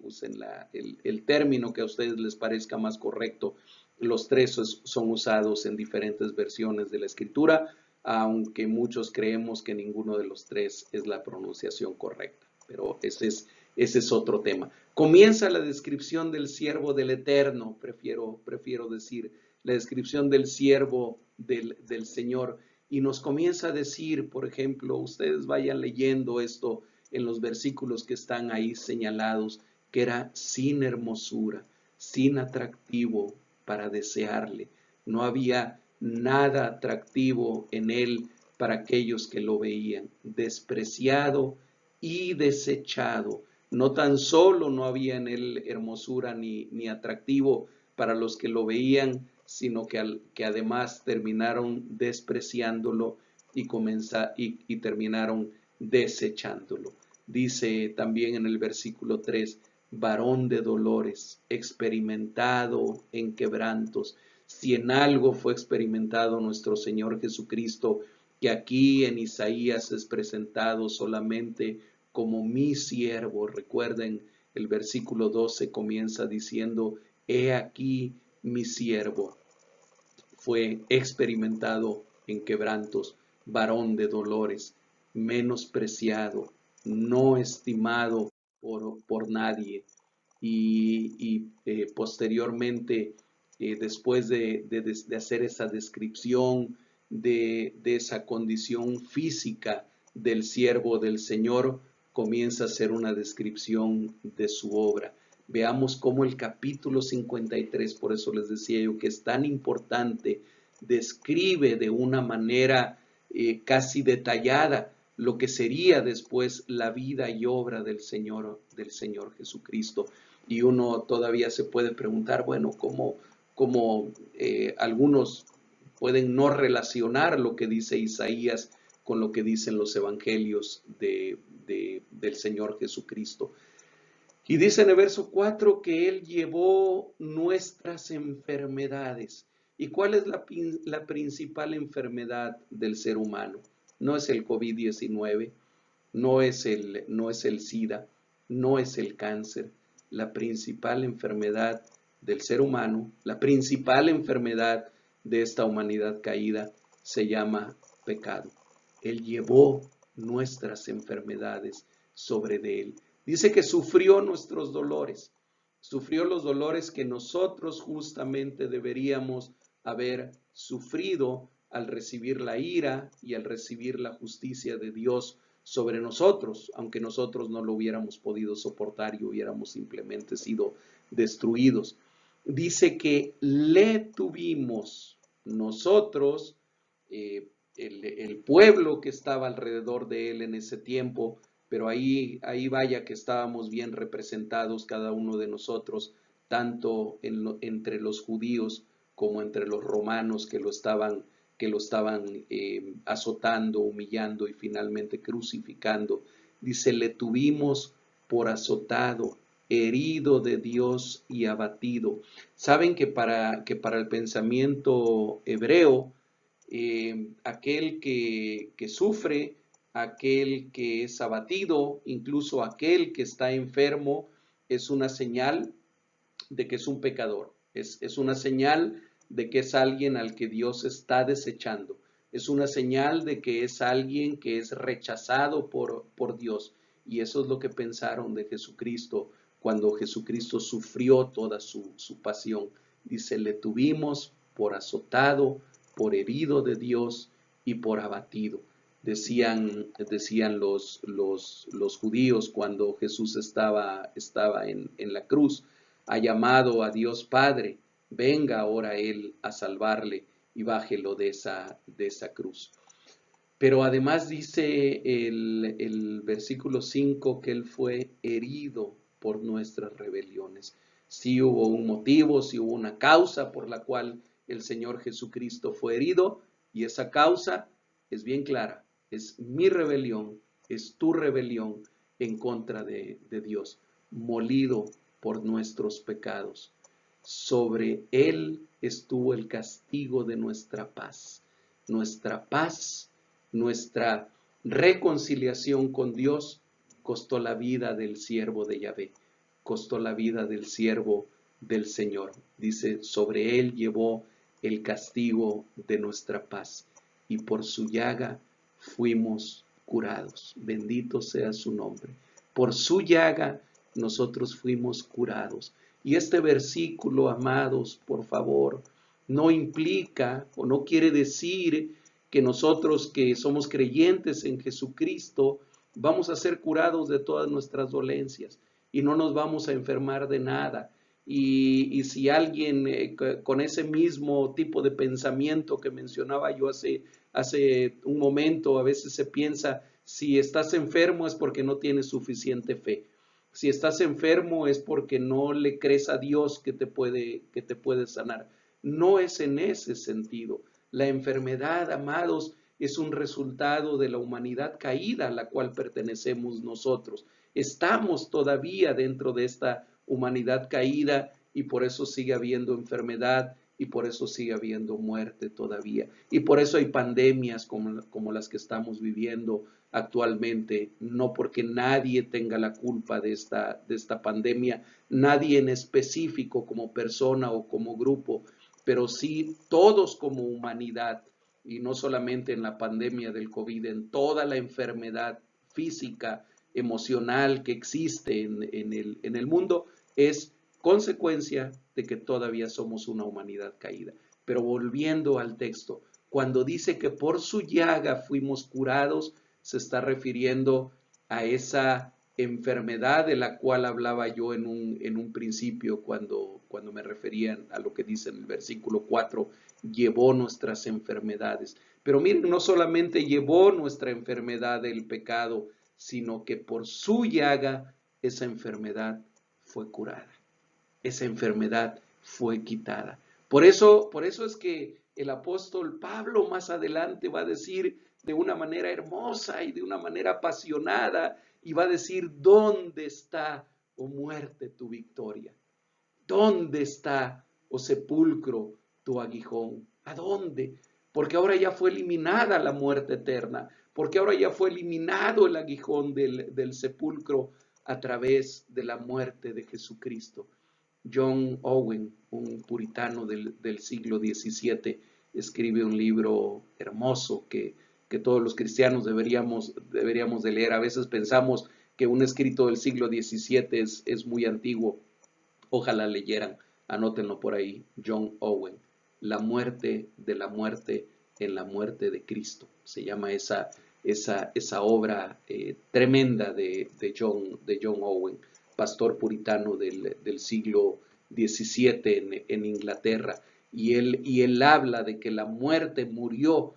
el término que a ustedes les parezca más correcto. Los tres son usados en diferentes versiones de la Escritura, aunque muchos creemos que ninguno de los tres es la pronunciación correcta. Pero ese es otro tema. Comienza la descripción del siervo del Eterno, prefiero decir, la descripción del siervo del Señor. Y nos comienza a decir, por ejemplo, ustedes vayan leyendo esto en los versículos que están ahí señalados, que era sin hermosura, sin atractivo para desearle. No había nada atractivo en él para aquellos que lo veían, despreciado y desechado. No tan solo no había en él hermosura ni atractivo para los que lo veían, sino que además terminaron despreciándolo y terminaron desechándolo. Dice también en el versículo 3, varón de dolores, experimentado en quebrantos. Si en algo fue experimentado nuestro Señor Jesucristo, que aquí en Isaías es presentado solamente como mi siervo. Recuerden, el versículo 12 comienza diciendo, he aquí mi siervo, fue experimentado en quebrantos, varón de dolores, menospreciado, no estimado por nadie. Posteriormente, después de hacer esa descripción de esa condición física del siervo del Señor, comienza a hacer una descripción de su obra. Veamos cómo el capítulo 53, por eso les decía yo que es tan importante, describe de una manera casi detallada lo que sería después la vida y obra del Señor Jesucristo. Y uno todavía se puede preguntar, bueno, ¿cómo algunos pueden no relacionar lo que dice Isaías con lo que dicen los evangelios del Señor Jesucristo? Y dice en el verso 4 que Él llevó nuestras enfermedades. ¿Y cuál es la principal enfermedad del ser humano? No es el COVID-19, no es el SIDA, no es el cáncer. La principal enfermedad del ser humano, la principal enfermedad de esta humanidad caída, se llama pecado. Él llevó nuestras enfermedades sobre de Él. Dice que sufrió nuestros dolores, sufrió los dolores que nosotros justamente deberíamos haber sufrido al recibir la ira y al recibir la justicia de Dios sobre nosotros, aunque nosotros no lo hubiéramos podido soportar y hubiéramos simplemente sido destruidos. Dice que le tuvimos nosotros, el pueblo que estaba alrededor de él en ese tiempo, pero ahí vaya que estábamos bien representados cada uno de nosotros, tanto entre los judíos como entre los romanos que lo estaban azotando, humillando y finalmente crucificando. Dice, le tuvimos por azotado, herido de Dios y abatido. Saben que para el pensamiento hebreo, aquel que sufre, aquel que es abatido, incluso aquel que está enfermo, es una señal de que es un pecador. Es una señal de que es alguien al que Dios está desechando. Es una señal de que es alguien que es rechazado por Dios. Y eso es lo que pensaron de Jesucristo cuando Jesucristo sufrió toda su pasión. Dice, le tuvimos por azotado, por herido de Dios y por abatido. Decían los judíos cuando Jesús estaba en la cruz, ha llamado a Dios Padre, venga ahora Él a salvarle y bájelo de esa cruz. Pero además dice el versículo 5 que Él fue herido por nuestras rebeliones. Sí hubo un motivo, sí hubo una causa por la cual el Señor Jesucristo fue herido, y esa causa es bien clara: es mi rebelión, es tu rebelión en contra de Dios, molido por nuestros pecados. Sobre él estuvo el castigo de nuestra paz, nuestra reconciliación con Dios costó la vida del siervo de Yahvé, costó la vida del siervo del Señor. Dice, sobre él llevó el castigo de nuestra paz, y por su llaga fuimos curados. Bendito sea su nombre. Por su llaga nosotros fuimos curados. Y este versículo, amados, por favor, no implica o no quiere decir que nosotros que somos creyentes en Jesucristo vamos a ser curados de todas nuestras dolencias y no nos vamos a enfermar de nada. Y si alguien con ese mismo tipo de pensamiento que mencionaba yo hace un momento, a veces se piensa, si estás enfermo es porque no tienes suficiente fe. Si estás enfermo es porque no le crees a Dios que te puede sanar. No es en ese sentido. La enfermedad, amados, es un resultado de la humanidad caída a la cual pertenecemos nosotros. Estamos todavía dentro de esta humanidad caída y por eso sigue habiendo enfermedad y por eso sigue habiendo muerte todavía. Y por eso hay pandemias como las que estamos viviendo actualmente, no porque nadie tenga la culpa de esta pandemia, nadie en específico como persona o como grupo, pero sí todos como humanidad, y no solamente en la pandemia del COVID, en toda la enfermedad física, emocional que existe en el mundo, es consecuencia de que todavía somos una humanidad caída. Pero volviendo al texto, cuando dice que por su llaga fuimos curados, se está refiriendo a esa enfermedad de la cual hablaba yo en un principio cuando me refería a lo que dice en el versículo 4, llevó nuestras enfermedades. Pero miren, no solamente llevó nuestra enfermedad del pecado, sino que por su llaga esa enfermedad fue curada. Esa enfermedad fue quitada. Por eso es que el apóstol Pablo más adelante va a decir de una manera hermosa y de una manera apasionada, y va a decir, ¿dónde está, oh muerte, tu victoria? ¿Dónde está, oh sepulcro, tu aguijón? ¿A dónde? Porque ahora ya fue eliminada la muerte eterna, porque ahora ya fue eliminado el aguijón del sepulcro a través de la muerte de Jesucristo. John Owen, un puritano del siglo XVII, escribe un libro hermoso que todos los cristianos deberíamos de leer. A veces pensamos que un escrito del siglo XVII es muy antiguo. Ojalá leyeran, anótenlo por ahí, John Owen, La muerte de la muerte en la muerte de Cristo. Se llama esa obra tremenda de John Owen, pastor puritano del siglo XVII en Inglaterra. Y él habla de que la muerte murió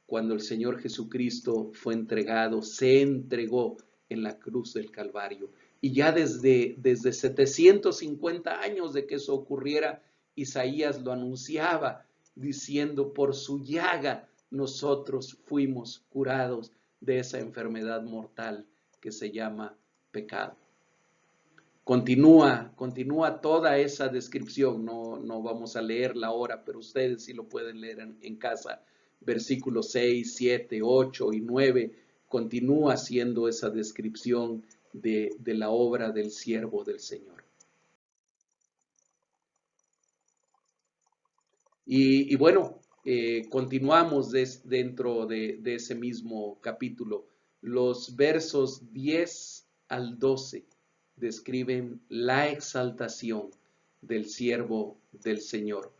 cuando el Señor Jesucristo fue entregado, se entregó en la cruz del Calvario. Y ya desde 750 años de que eso ocurriera, Isaías lo anunciaba, diciendo, por su llaga nosotros fuimos curados de esa enfermedad mortal que se llama pecado. Continúa toda esa descripción, no vamos a leerla ahora, pero ustedes sí lo pueden leer en casa. Versículos 6, 7, 8 y 9, continúa siendo esa descripción de la obra del siervo del Señor. Y bueno, continuamos dentro de ese mismo capítulo. Los versos 10 al 12 describen la exaltación del siervo del Señor.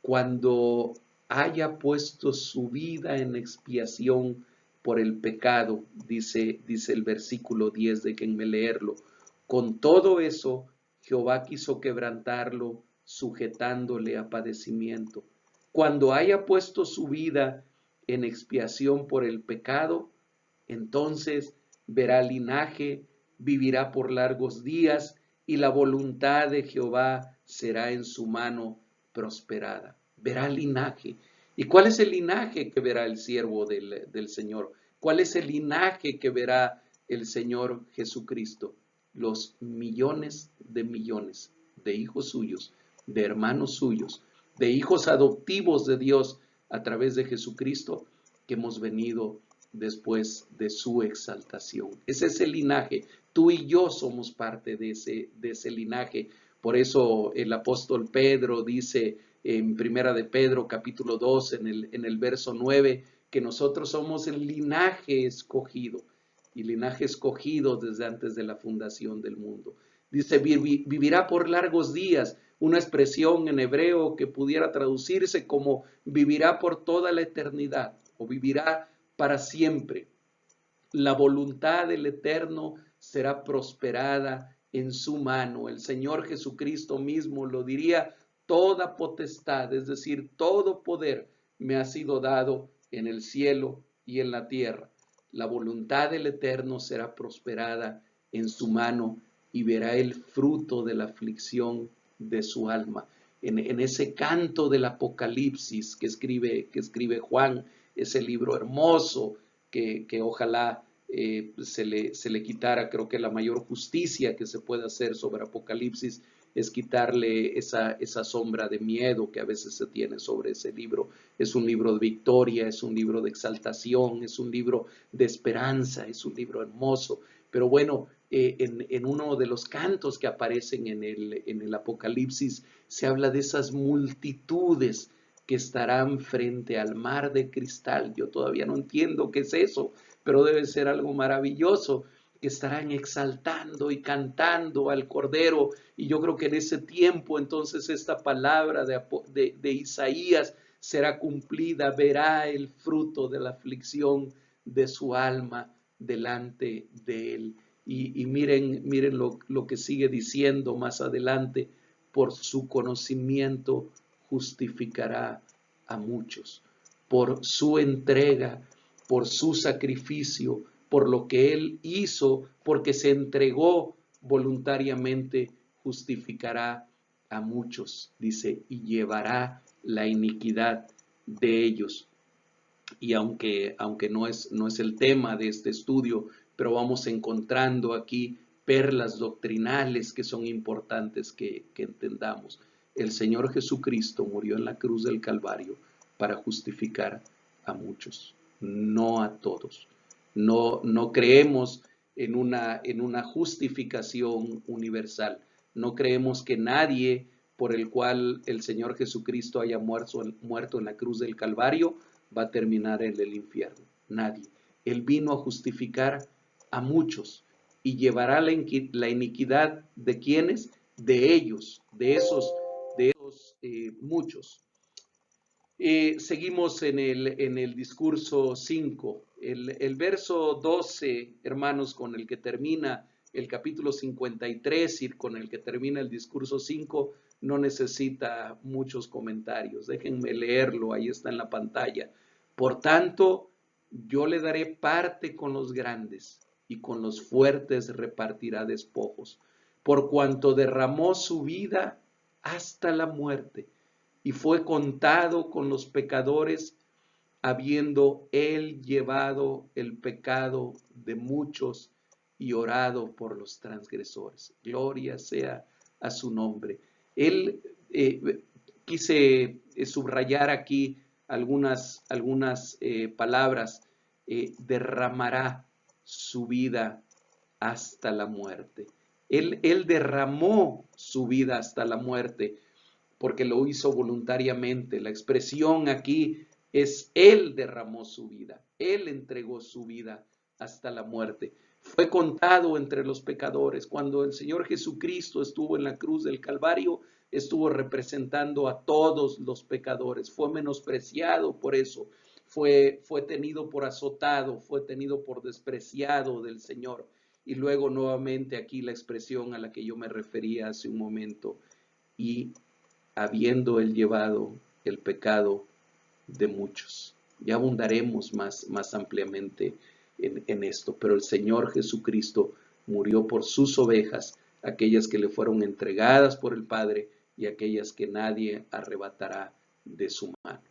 Cuando haya puesto su vida en expiación por el pecado, dice el versículo 10, déjenme leerlo. Con todo eso, Jehová quiso quebrantarlo, sujetándole a padecimiento. Cuando haya puesto su vida en expiación por el pecado, entonces verá linaje vivirá por largos días, y la voluntad de Jehová será en su mano prosperada. Verá linaje. ¿Y cuál es el linaje que verá el siervo del Señor? ¿Cuál es el linaje que verá el Señor Jesucristo? Los millones de hijos suyos, de hermanos suyos, de hijos adoptivos de Dios a través de Jesucristo, que hemos venido después de su exaltación. Ese es el linaje. Tú y yo somos parte de ese linaje. Por eso el apóstol Pedro dice en Primera de Pedro, capítulo 2, en el verso 9, que nosotros somos el linaje escogido, y linaje escogido desde antes de la fundación del mundo. Dice, vivirá por largos días, una expresión en hebreo que pudiera traducirse como vivirá por toda la eternidad o vivirá para siempre. La voluntad del Eterno será prosperada en su mano. El Señor Jesucristo mismo lo diría: toda potestad, es decir, todo poder me ha sido dado en el cielo y en la tierra. La voluntad del Eterno será prosperada en su mano, y verá el fruto de la aflicción de su alma. En ese canto del Apocalipsis que escribe Juan, ese libro hermoso que ojalá se le quitara. Creo que la mayor justicia que se puede hacer sobre Apocalipsis es quitarle esa sombra de miedo que a veces se tiene sobre ese libro. Es un libro de victoria, es un libro de exaltación, es un libro de esperanza, es un libro hermoso. Pero bueno, en uno de los cantos que aparecen en el Apocalipsis se habla de esas multitudes que estarán frente al mar de cristal. Yo todavía no entiendo qué es eso, pero debe ser algo maravilloso, que estarán exaltando y cantando al Cordero. Y yo creo que en ese tiempo entonces esta palabra de Isaías será cumplida. Verá el fruto de la aflicción de su alma delante de él. Y miren lo que sigue diciendo más adelante: por su conocimiento justificará a muchos, por su entrega, por su sacrificio, por lo que él hizo, porque se entregó voluntariamente, justificará a muchos, dice, y llevará la iniquidad de ellos. Y aunque no es el tema de este estudio, pero vamos encontrando aquí perlas doctrinales que son importantes que entendamos. El Señor Jesucristo murió en la cruz del Calvario para justificar a muchos, no a todos. No creemos en una justificación universal. No creemos que nadie por el cual el Señor Jesucristo haya muerto en la cruz del Calvario va a terminar en el infierno. Nadie. Él vino a justificar a muchos y llevará la iniquidad de quienes, de ellos, de esos muchos. Seguimos en el discurso 5. El verso 12, hermanos, con el que termina el capítulo 53 y con el que termina el discurso 5, no necesita muchos comentarios. Déjenme leerlo, ahí está en la pantalla. Por tanto, yo le daré parte con los grandes, y con los fuertes repartirá despojos, por cuanto derramó su vida hasta la muerte, y fue contado con los pecadores, habiendo él llevado el pecado de muchos y orado por los transgresores. Gloria sea a su nombre. Él, quise subrayar aquí algunas palabras. Derramará su vida hasta la muerte. Él derramó su vida hasta la muerte, porque lo hizo voluntariamente. La expresión aquí es: Él derramó su vida, Él entregó su vida hasta la muerte. Fue contado entre los pecadores. Cuando el Señor Jesucristo estuvo en la cruz del Calvario, estuvo representando a todos los pecadores. Fue menospreciado por eso. Fue tenido por azotado, fue tenido por despreciado del Señor. Y luego nuevamente aquí la expresión a la que yo me refería hace un momento: y habiendo él llevado el pecado de muchos. Ya abundaremos más ampliamente en esto, pero el Señor Jesucristo murió por sus ovejas, aquellas que le fueron entregadas por el Padre y aquellas que nadie arrebatará de su mano.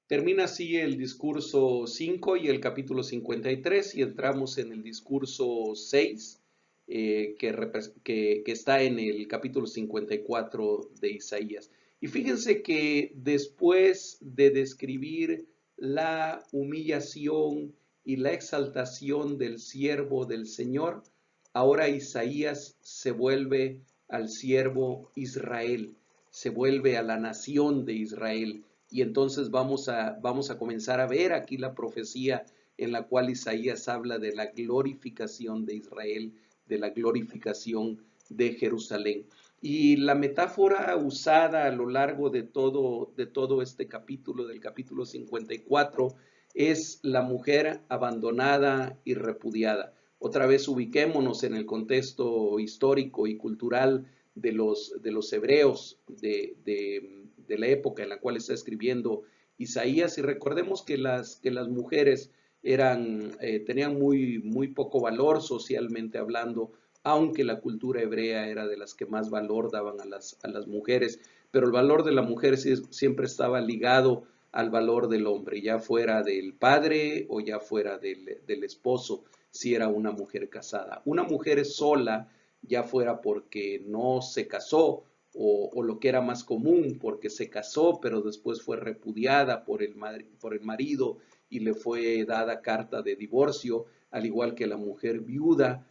Termina así el discurso 5 y el capítulo 53 y entramos en el discurso 6 que está en el capítulo 54 de Isaías. Y fíjense que después de describir la humillación y la exaltación del siervo del Señor, ahora Isaías se vuelve al siervo Israel, se vuelve a la nación de Israel. Y entonces vamos a comenzar a ver aquí la profecía en la cual Isaías habla de la glorificación de Israel, de la glorificación de Jerusalén. Y la metáfora usada a lo largo de todo este capítulo, del capítulo 54, es la mujer abandonada y repudiada. Otra vez ubiquémonos en el contexto histórico y cultural de los hebreos de la época en la cual está escribiendo Isaías, y recordemos que las mujeres tenían muy poco valor socialmente hablando, aunque la cultura hebrea era de las que más valor daban a las mujeres, pero el valor de la mujer siempre estaba ligado al valor del hombre, ya fuera del padre o ya fuera del esposo, si era una mujer casada. Una mujer sola, ya fuera porque no se casó, o lo que era más común, porque se casó, pero después fue repudiada por el marido y le fue dada carta de divorcio, al igual que la mujer viuda,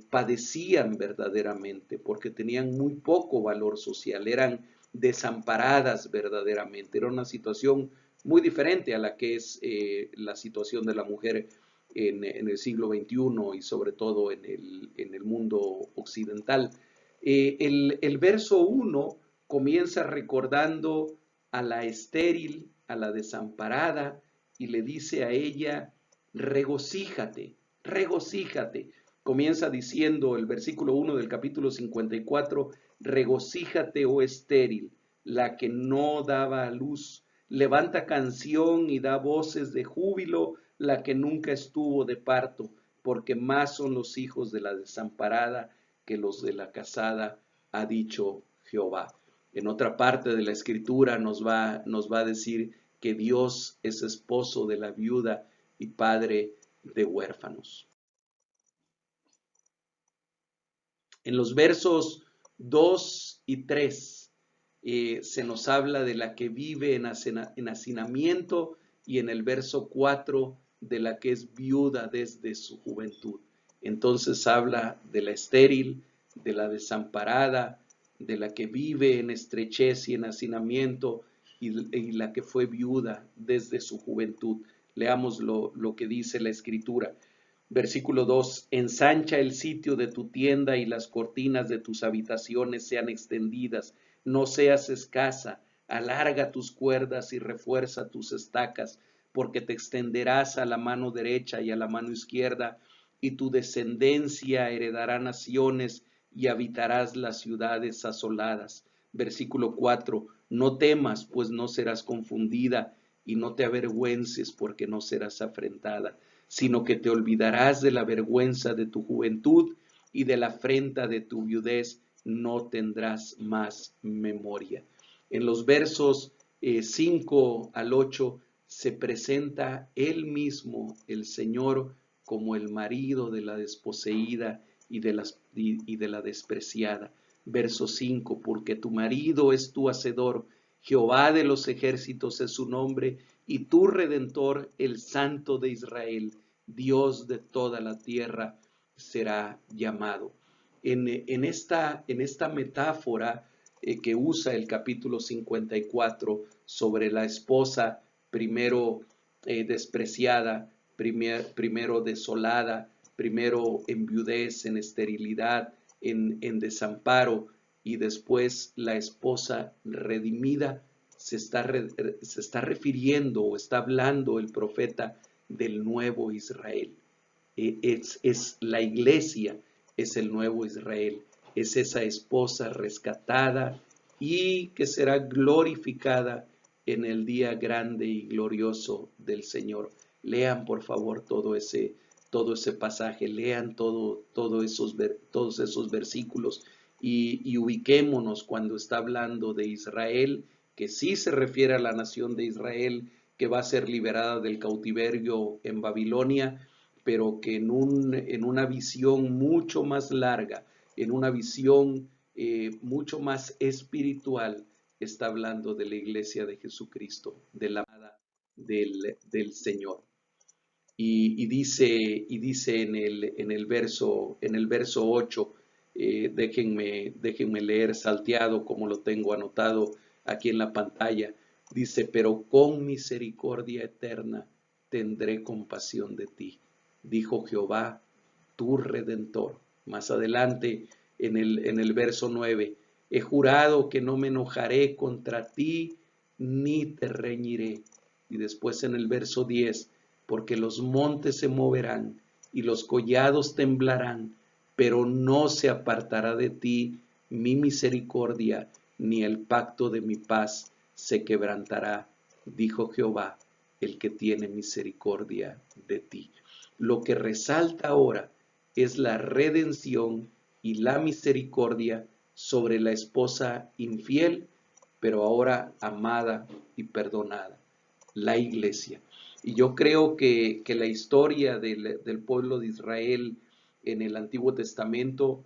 padecían verdaderamente, porque tenían muy poco valor social, eran desamparadas verdaderamente. Era una situación muy diferente a la que es la situación de la mujer en el siglo XXI y sobre todo en el mundo occidental. El verso 1 comienza recordando a la estéril, a la desamparada, y le dice a ella, regocíjate, regocíjate. Comienza diciendo el versículo 1 del capítulo 54, regocíjate, oh estéril, la que no daba a luz. Levanta canción y da voces de júbilo, la que nunca estuvo de parto, porque más son los hijos de la desamparada que los de la casada, ha dicho Jehová. En otra parte de la escritura nos va a decir que Dios es esposo de la viuda y padre de huérfanos. En los versos 2 y 3 se nos habla de la que vive en hacinamiento, y en el verso 4 de la que es viuda desde su juventud. Entonces habla de la estéril, de la desamparada, de la que vive en estrechez y en hacinamiento, y la que fue viuda desde su juventud. Leamos lo que dice la escritura. Versículo 2, ensancha el sitio de tu tienda y las cortinas de tus habitaciones sean extendidas, no seas escasa, alarga tus cuerdas y refuerza tus estacas, porque te extenderás a la mano derecha y a la mano izquierda, y tu descendencia heredará naciones y habitarás las ciudades asoladas. Versículo 4, no temas, pues no serás confundida, y no te avergüences, porque no serás afrentada, sino que te olvidarás de la vergüenza de tu juventud y de la afrenta de tu viudez no tendrás más memoria. En los versos 5 al 8 se presenta él mismo, el Señor, como el marido de la desposeída y de la despreciada. Verso 5, porque tu marido es tu hacedor, Jehová de los ejércitos es su nombre, y tu Redentor, el Santo de Israel, Dios de toda la tierra, será llamado. En esta metáfora que usa el capítulo 54 sobre la esposa, primero despreciada, primero desolada, primero en viudez, en esterilidad, en desamparo, y después la esposa redimida, se está refiriendo o está hablando el profeta del nuevo Israel. Es la iglesia, es el nuevo Israel, es esa esposa rescatada y que será glorificada en el día grande y glorioso del Señor. Lean por favor todo ese todo ese pasaje, lean todos esos versículos y ubiquémonos cuando está hablando de Israel, que sí se refiere a la nación de Israel, que va a ser liberada del cautiverio en Babilonia, pero que en una visión mucho más larga, en una visión mucho más espiritual, está hablando de la iglesia de Jesucristo, de la amada del Señor. Y dice en el verso 8, déjenme leer salteado como lo tengo anotado aquí en la pantalla. Dice, pero con misericordia eterna tendré compasión de ti, dijo Jehová, tu redentor. Más adelante, en el verso 9, he jurado que no me enojaré contra ti, ni te reñiré. Y después en el verso 10, porque los montes se moverán y los collados temblarán, pero no se apartará de ti mi misericordia, ni el pacto de mi paz se quebrantará, dijo Jehová, el que tiene misericordia de ti. Lo que resalta ahora es la redención y la misericordia sobre la esposa infiel, pero ahora amada y perdonada, la iglesia. Y yo creo que la historia del pueblo de Israel en el Antiguo Testamento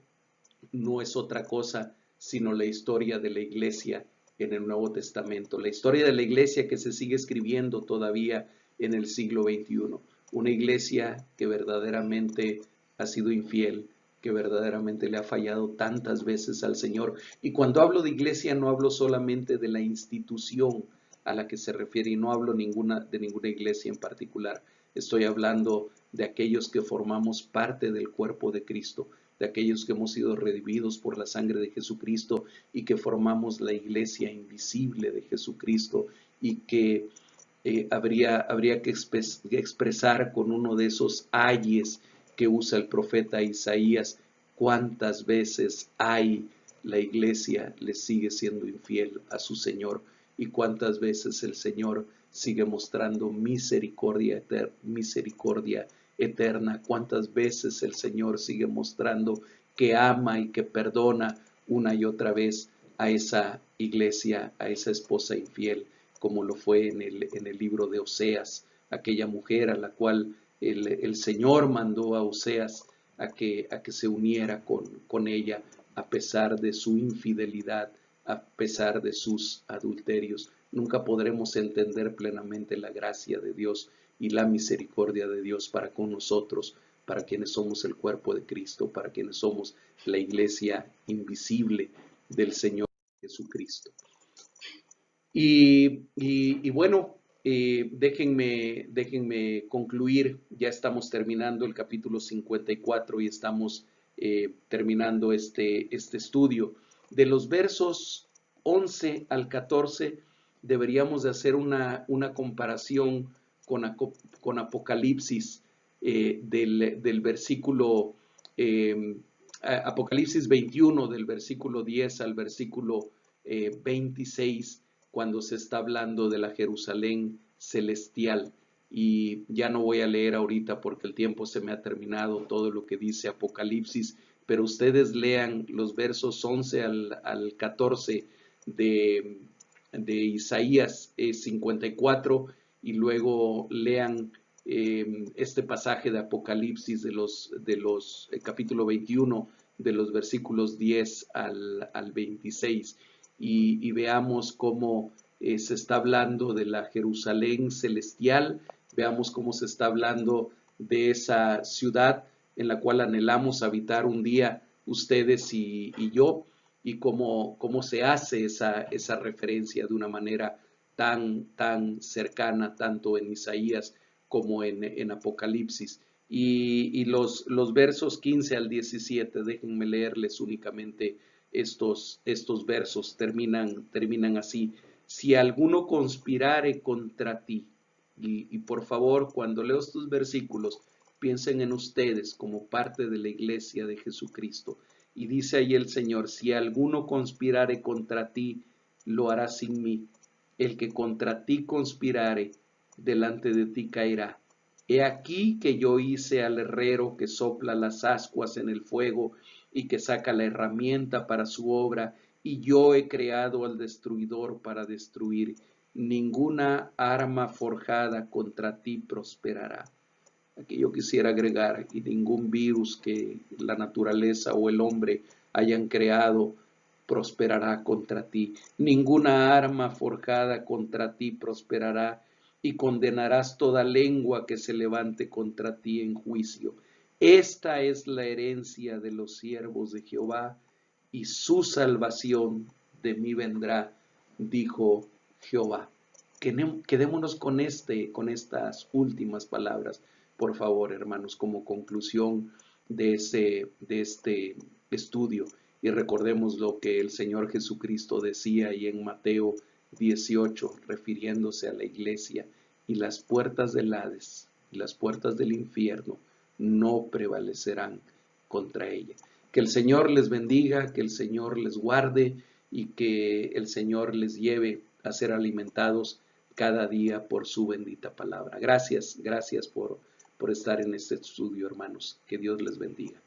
no es otra cosa sino la historia de la iglesia en el Nuevo Testamento, la historia de la iglesia que se sigue escribiendo todavía en el siglo XXI, una iglesia que verdaderamente ha sido infiel, que verdaderamente le ha fallado tantas veces al Señor. Y cuando hablo de iglesia no hablo solamente de la institución a la que se refiere, y no hablo de ninguna iglesia en particular, estoy hablando de aquellos que formamos parte del cuerpo de Cristo, de aquellos que hemos sido redimidos por la sangre de Jesucristo y que formamos la iglesia invisible de Jesucristo, y que habría que expresar con uno de esos ayes que usa el profeta Isaías: cuántas veces la iglesia le sigue siendo infiel a su Señor, y cuántas veces el Señor sigue mostrando misericordia eterna, cuántas veces el Señor sigue mostrando que ama y que perdona una y otra vez a esa iglesia, a esa esposa infiel, como lo fue en el libro de Oseas, aquella mujer a la cual el Señor mandó a Oseas a que se uniera con ella, a pesar de su infidelidad, a pesar de sus adulterios. Nunca podremos entender plenamente la gracia de Dios y la misericordia de Dios para con nosotros, para quienes somos el cuerpo de Cristo, para quienes somos la iglesia invisible del Señor Jesucristo. Y bueno, déjenme concluir. Ya estamos terminando el capítulo 54 y estamos terminando este estudio. De los versos 11 al 14 deberíamos de hacer una comparación con Apocalipsis, del versículo Apocalipsis 21, del versículo 10 al versículo 26, cuando se está hablando de la Jerusalén celestial. Y ya no voy a leer ahorita porque el tiempo se me ha terminado todo lo que dice Apocalipsis, pero ustedes lean los versos 11 al 14 de Isaías 54, y luego lean este pasaje de Apocalipsis de los capítulo 21, de los versículos 10 al 26, y veamos cómo se está hablando de la Jerusalén celestial, veamos cómo se está hablando de esa ciudad en la cual anhelamos habitar un día ustedes y yo, y cómo se hace esa referencia de una manera tan cercana, tanto en Isaías como en Apocalipsis. Y los versos 15 al 17, déjenme leerles únicamente estos versos, terminan así: si alguno conspirare contra ti, y por favor, cuando leo estos versículos, piensen en ustedes como parte de la iglesia de Jesucristo. Y dice ahí el Señor: si alguno conspirare contra ti, lo hará sin mí. El que contra ti conspirare, delante de ti caerá. He aquí que yo hice al herrero que sopla las ascuas en el fuego y que saca la herramienta para su obra, y yo he creado al destruidor para destruir. Ninguna arma forjada contra ti prosperará. Aquí yo quisiera agregar, y ningún virus que la naturaleza o el hombre hayan creado prosperará contra ti. Ninguna arma forjada contra ti prosperará, y condenarás toda lengua que se levante contra ti en juicio. Esta es la herencia de los siervos de Jehová, y su salvación de mí vendrá, dijo Jehová. Quedémonos con estas últimas palabras, por favor, hermanos, como conclusión de este estudio. Y recordemos lo que el Señor Jesucristo decía ahí en Mateo 18, refiriéndose a la iglesia: y las puertas del Hades y las puertas del infierno no prevalecerán contra ella. Que el Señor les bendiga, que el Señor les guarde y que el Señor les lleve a ser alimentados cada día por su bendita palabra. Gracias por estar en este estudio, hermanos. Que Dios les bendiga.